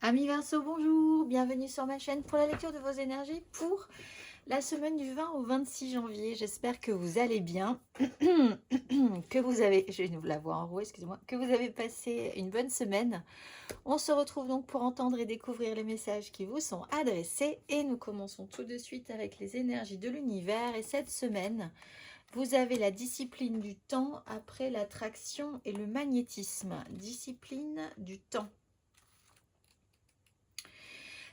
Amis Verseau, bonjour, bienvenue sur ma chaîne pour la lecture de vos énergies pour la semaine du 20 au 26 janvier. J'espère que vous allez bien, que vous avez, je vais la voix en roue, excusez-moi, que vous avez passé une bonne semaine. On se retrouve donc pour entendre et découvrir les messages qui vous sont adressés et nous commençons tout de suite avec les énergies de l'univers. Et cette semaine, vous avez la discipline du temps après l'attraction et le magnétisme. Discipline du temps.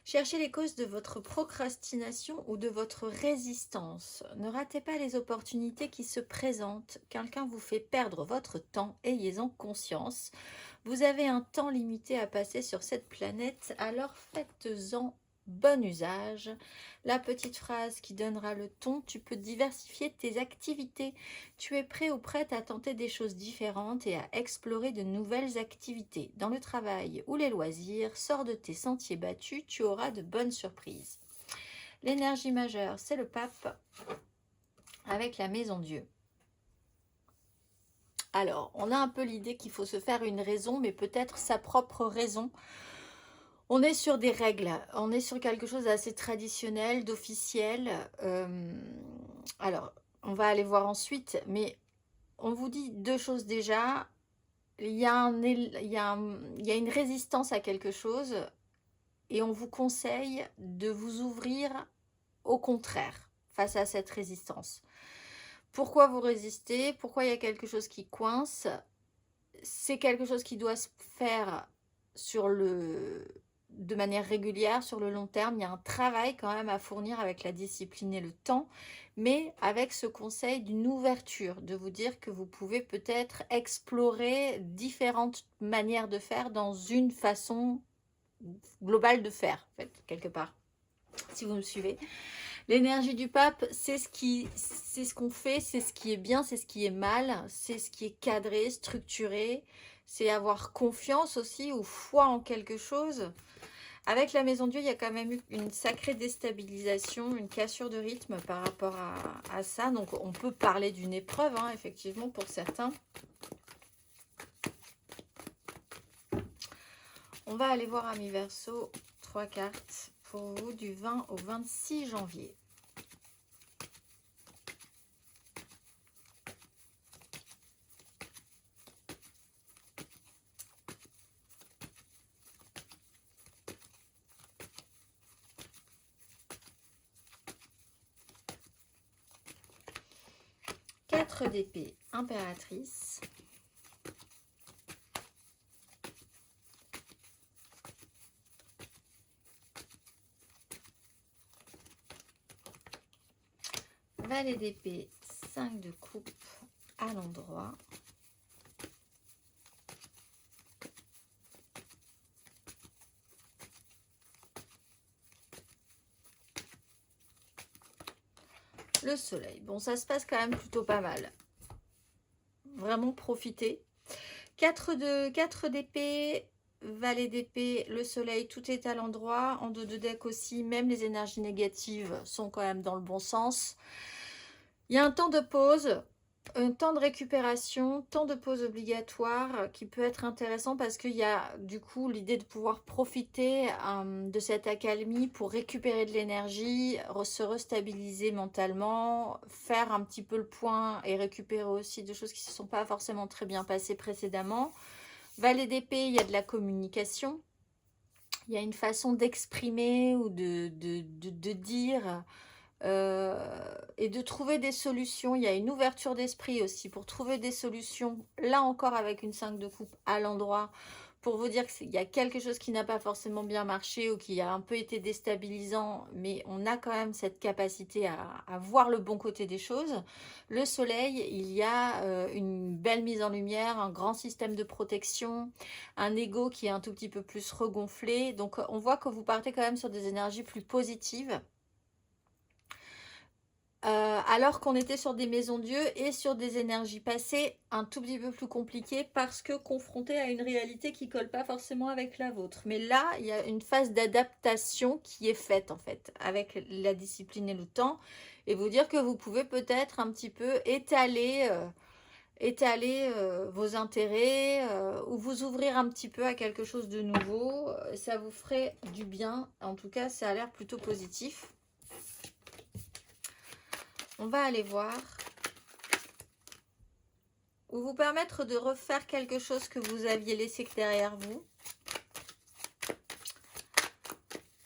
Cherchez les causes de votre procrastination ou de votre résistance. Ne ratez pas les opportunités qui se présentent. Quelqu'un vous fait perdre votre temps, ayez-en conscience. Vous avez un temps limité à passer sur cette planète, alors faites-en bon usage. La petite phrase qui donnera le ton: tu peux diversifier tes activités. Tu es prêt ou prête à tenter des choses différentes et à explorer de nouvelles activités. Dans le travail ou les loisirs, sors de tes sentiers battus, tu auras de bonnes surprises. L'énergie majeure, c'est le pape avec la maison Dieu. Alors, on a un peu l'idée qu'il faut se faire une raison, mais peut-être sa propre raison. On est sur des règles, on est sur quelque chose d'assez traditionnel, d'officiel. Alors, on va aller voir ensuite, mais on vous dit deux choses déjà. Il y a une résistance à quelque chose et on vous conseille de vous ouvrir au contraire face à cette résistance. Pourquoi vous résistez? Pourquoi il y a quelque chose qui coince? C'est quelque chose qui doit se faire de manière régulière, sur le long terme. Il y a un travail quand même à fournir avec la discipline et le temps, mais avec ce conseil d'une ouverture, de vous dire que vous pouvez peut-être explorer différentes manières de faire dans une façon globale de faire, en fait, quelque part, si vous me suivez. L'énergie du pape, c'est ce qu'on fait, c'est ce qui est bien, c'est ce qui est mal, c'est ce qui est cadré, structuré, c'est avoir confiance aussi ou foi en quelque chose. Avec la maison Dieu, il y a quand même eu une sacrée déstabilisation, une cassure de rythme par rapport à ça. Donc on peut parler d'une épreuve, hein, effectivement, pour certains. On va aller voir Amis Verseau, 3 cartes pour vous du 20 au 26 janvier. Quatre d'épée, impératrice. Valet d'épée, 5 de coupe à l'endroit. Le soleil. Bon, ça se passe quand même plutôt pas mal. Vraiment profitez. 4 d'épée, valet d'épée, le soleil, tout est à l'endroit. En dos de deck aussi, même les énergies négatives sont quand même dans le bon sens. Il y a un temps de pause, un temps de récupération, temps de pause obligatoire qui peut être intéressant parce qu'il y a du coup l'idée de pouvoir profiter de cette accalmie pour récupérer de l'énergie, se restabiliser mentalement, faire un petit peu le point et récupérer aussi des choses qui ne se sont pas forcément très bien passées précédemment. Valet d'épée, il y a de la communication, il y a une façon d'exprimer ou de dire... et de trouver des solutions. Il y a une ouverture d'esprit aussi pour trouver des solutions, là encore avec une 5 de coupe à l'endroit, pour vous dire qu'il y a quelque chose qui n'a pas forcément bien marché ou qui a un peu été déstabilisant, mais on a quand même cette capacité à voir le bon côté des choses. Le soleil, il y a une belle mise en lumière, un grand système de protection, un ego qui est un tout petit peu plus regonflé. Donc on voit que vous partez quand même sur des énergies plus positives. Alors qu'on était sur des maisons Dieu et sur des énergies passées un tout petit peu plus compliquées parce que confronté à une réalité qui ne colle pas forcément avec la vôtre. Mais là, il y a une phase d'adaptation qui est faite en fait avec la discipline et le temps, et vous dire que vous pouvez peut-être un petit peu étaler étaler vos intérêts ou vous ouvrir un petit peu à quelque chose de nouveau. Ça vous ferait du bien. En tout cas, ça a l'air plutôt positif. On va aller voir. Ou vous permettre de refaire quelque chose que vous aviez laissé derrière vous.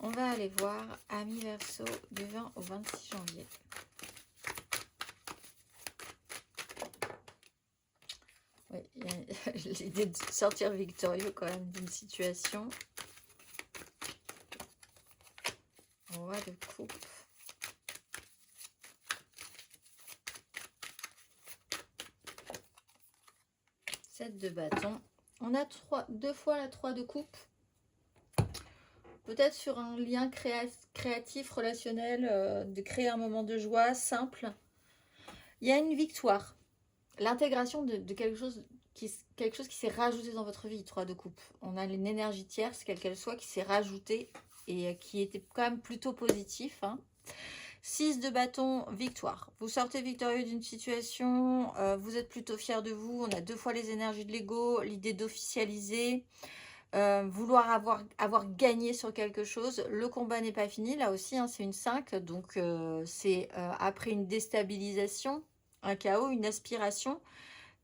On va aller voir Amis Verseau du 20 au 26 janvier. Oui, il y a l'idée de sortir victorieux quand même d'une situation. Roi de coupe. Sept de bâton. On a deux fois la 3 de coupe. Peut-être sur un lien créatif, relationnel, de créer un moment de joie simple. Il y a une victoire. L'intégration de quelque chose qui s'est rajouté dans votre vie, 3 de coupe. On a une énergie tierce, quelle qu'elle soit, qui s'est rajoutée et qui était quand même plutôt positif. 6 de bâton, victoire. Vous sortez victorieux d'une situation, vous êtes plutôt fier de vous. On a deux fois les énergies de l'ego, l'idée d'officialiser. Vouloir avoir gagné sur quelque chose. Le combat n'est pas fini, là aussi, c'est une 5, donc c'est après une déstabilisation, un chaos, une aspiration,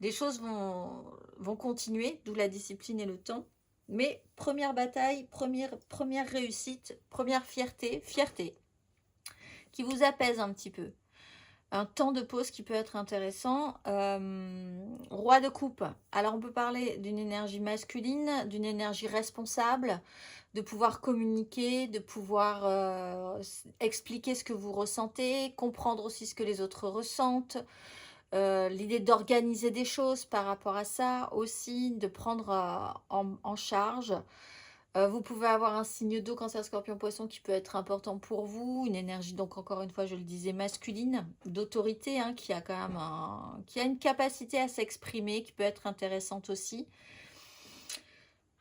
les choses vont continuer, d'où la discipline et le temps. Mais première bataille, première réussite, première fierté qui vous apaise un petit peu. Un temps de pause qui peut être intéressant. Roi de coupe. Alors on peut parler d'une énergie masculine, d'une énergie responsable, de pouvoir communiquer, de pouvoir expliquer ce que vous ressentez, comprendre aussi ce que les autres ressentent. L'idée d'organiser des choses par rapport à ça aussi, de prendre en charge. Vous pouvez avoir un signe d'eau, cancer, scorpion, poisson qui peut être important pour vous. Une énergie, donc encore une fois, je le disais, masculine, d'autorité, qui a quand même qui a une capacité à s'exprimer, qui peut être intéressante aussi.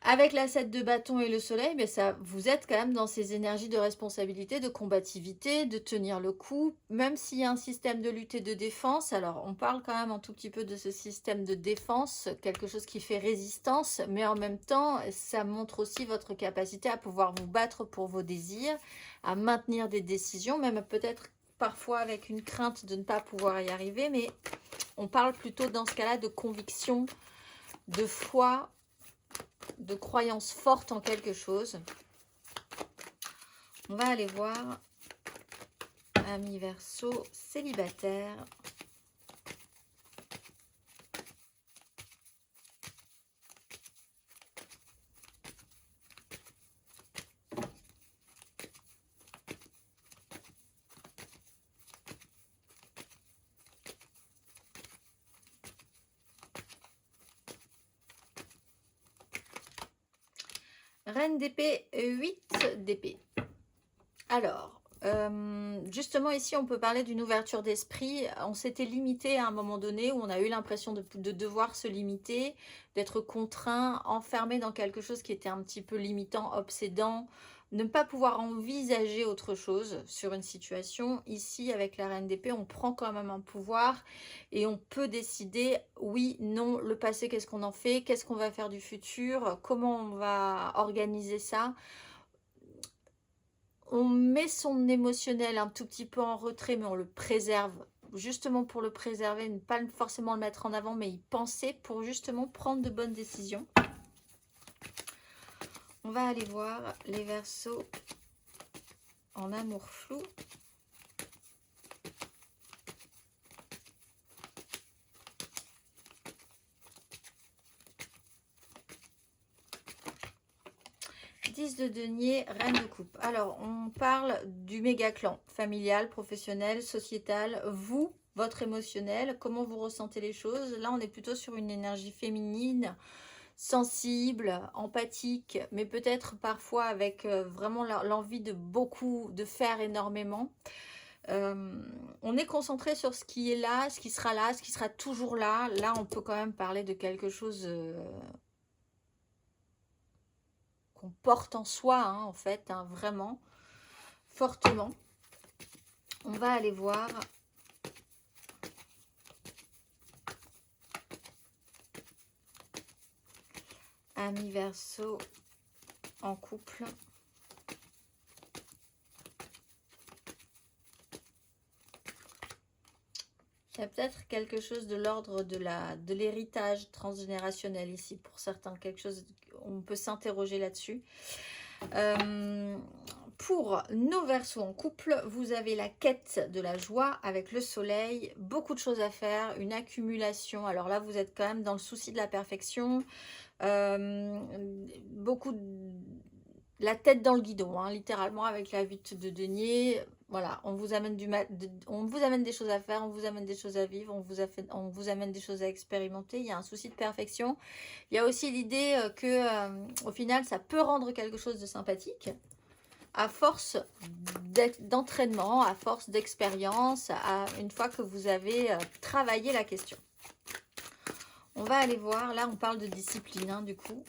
Avec la 7 de bâton et le soleil, mais ça, vous êtes quand même dans ces énergies de responsabilité, de combativité, de tenir le coup, même s'il y a un système de lutte et de défense. Alors, on parle quand même un tout petit peu de ce système de défense, quelque chose qui fait résistance, mais en même temps, ça montre aussi votre capacité à pouvoir vous battre pour vos désirs, à maintenir des décisions, même peut-être parfois avec une crainte de ne pas pouvoir y arriver, mais on parle plutôt dans ce cas-là de conviction, de foi, de croyance forte en quelque chose. On va aller voir Amis Verseau, célibataire. Reine d'épée, 8 d'épée. Alors, justement ici, on peut parler d'une ouverture d'esprit. On s'était limité à un moment donné où on a eu l'impression de devoir se limiter, d'être contraint, enfermé dans quelque chose qui était un petit peu limitant, obsédant, ne pas pouvoir envisager autre chose sur une situation. Ici, avec la reine d'épée, on prend quand même un pouvoir et on peut décider, oui, non, le passé, qu'est-ce qu'on en fait, qu'est-ce qu'on va faire du futur, comment on va organiser ça. On met son émotionnel un tout petit peu en retrait, mais on le préserve justement pour le préserver, ne pas forcément le mettre en avant, mais y penser pour justement prendre de bonnes décisions. On va aller voir les Verseaux en amour flou. De denier, reine de coupe. Alors, on parle du méga clan familial, professionnel, sociétal. Vous, votre émotionnel, comment vous ressentez les choses. Là, on est plutôt sur une énergie féminine, sensible, empathique, mais peut-être parfois avec vraiment l'envie de faire énormément. On est concentré sur ce qui est là, ce qui sera toujours là. Là, on peut quand même parler de quelque chose qu'on porte en soi, en fait, vraiment, fortement. On va aller voir amis Verseau en couple. Il y a peut-être quelque chose de l'ordre de l'héritage transgénérationnel ici pour certains. Quelque chose, on peut s'interroger là-dessus. Pour nos Verseaux en couple, vous avez la quête de la joie avec le soleil. Beaucoup de choses à faire, une accumulation. Alors là, vous êtes quand même dans le souci de la perfection. Beaucoup la tête dans le guidon, hein, littéralement avec la 8 de denier. Voilà, on vous amène on vous amène des choses à faire, on vous amène des choses à vivre, on vous amène des choses à expérimenter. Il y a un souci de perfection. Il y a aussi l'idée que au final, ça peut rendre quelque chose de sympathique à force d'entraînement, à force d'expérience, une fois que vous avez travaillé la question. On va aller voir, là on parle de discipline, hein, du coup.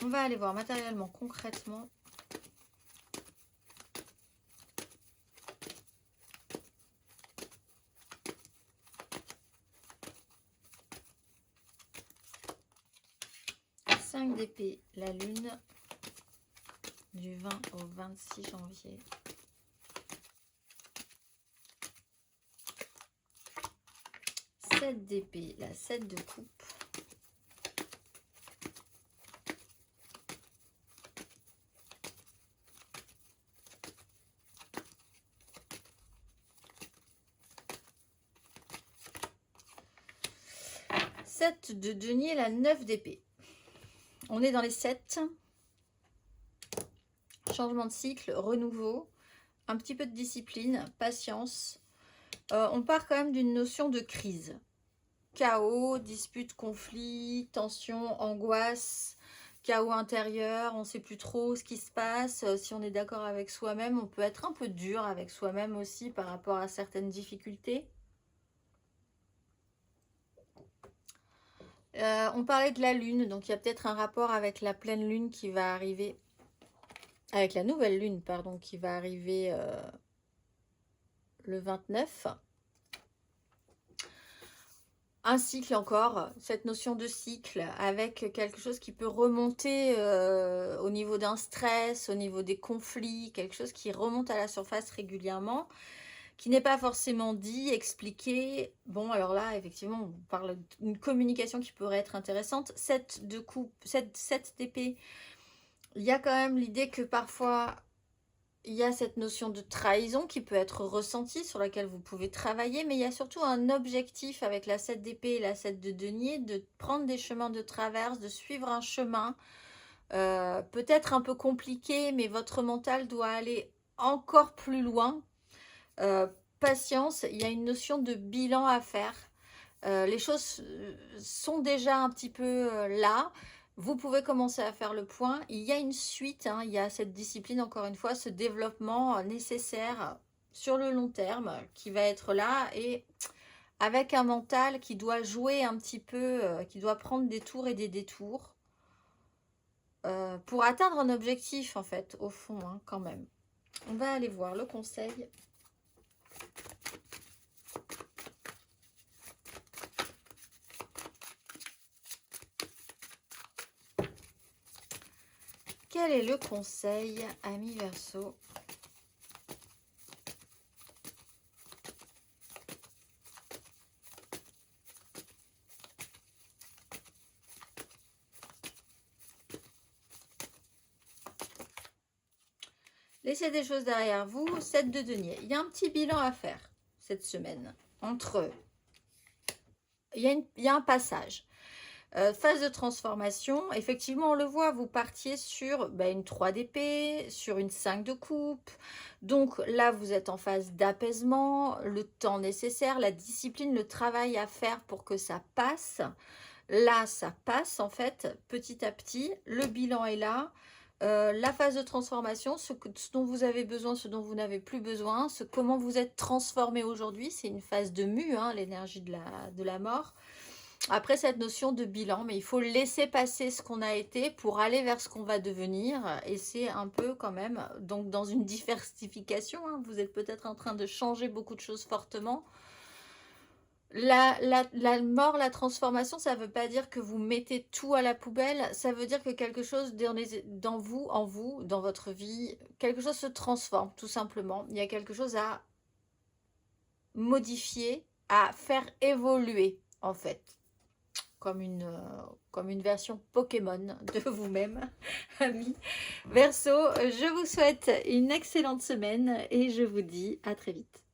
On va aller voir matériellement, concrètement. Cinq d'épée, la lune, du 20 au 26 janvier. Sept d'épée, la 7 de coupe. De denier, la 9 d'épée. On est dans les 7. Changement de cycle, renouveau, un petit peu de discipline, patience. On part quand même d'une notion de crise. Chaos, dispute, conflit, tension, angoisse, chaos intérieur, on ne sait plus trop ce qui se passe. Si on est d'accord avec soi-même, on peut être un peu dur avec soi-même aussi par rapport à certaines difficultés. On parlait de la lune, donc il y a peut-être un rapport avec la pleine lune qui va arriver, avec la nouvelle lune, pardon, qui va arriver le 29. Un cycle encore, cette notion de cycle, avec quelque chose qui peut remonter au niveau d'un stress, au niveau des conflits, quelque chose qui remonte à la surface régulièrement, qui n'est pas forcément dit, expliqué. Bon, alors là, effectivement, on parle d'une communication qui pourrait être intéressante. 7 de coupe, 7 d'épée. Il y a quand même l'idée que parfois, il y a cette notion de trahison qui peut être ressentie, sur laquelle vous pouvez travailler, mais il y a surtout un objectif avec la 7 d'épée et la 7 de denier, de prendre des chemins de traverse, de suivre un chemin, peut-être un peu compliqué, mais votre mental doit aller encore plus loin. Patience, il y a une notion de bilan à faire. Les choses sont déjà un petit peu là. Vous pouvez commencer à faire le point. Il y a une suite, hein, il y a cette discipline, encore une fois, ce développement nécessaire sur le long terme qui va être là et avec un mental qui doit jouer un petit peu, qui doit prendre des tours et des détours pour atteindre un objectif, en fait, au fond, hein, quand même. On va aller voir le conseil. Quel est le conseil, amis Verseau? Laissez des choses derrière vous. 7 de denier. Il y a un petit bilan à faire cette semaine. Il y a un passage. Phase de transformation. Effectivement, on le voit, vous partiez sur une 3 d'épée, sur une 5 de coupe. Donc là, vous êtes en phase d'apaisement, le temps nécessaire, la discipline, le travail à faire pour que ça passe. Là, ça passe en fait, petit à petit. Le bilan est là. La phase de transformation, ce dont vous avez besoin, ce dont vous n'avez plus besoin, comment vous êtes transformé aujourd'hui, c'est une phase de mue, hein, l'énergie de la mort. Après cette notion de bilan, mais il faut laisser passer ce qu'on a été pour aller vers ce qu'on va devenir, et c'est un peu quand même, donc dans une diversification, hein, vous êtes peut-être en train de changer beaucoup de choses fortement. La mort, la transformation, ça ne veut pas dire que vous mettez tout à la poubelle. Ça veut dire que quelque chose dans vous, en vous, dans votre vie, quelque chose se transforme, tout simplement. Il y a quelque chose à modifier, à faire évoluer, en fait. Comme une version Pokémon de vous-même, amis. Verseau, je vous souhaite une excellente semaine et je vous dis à très vite.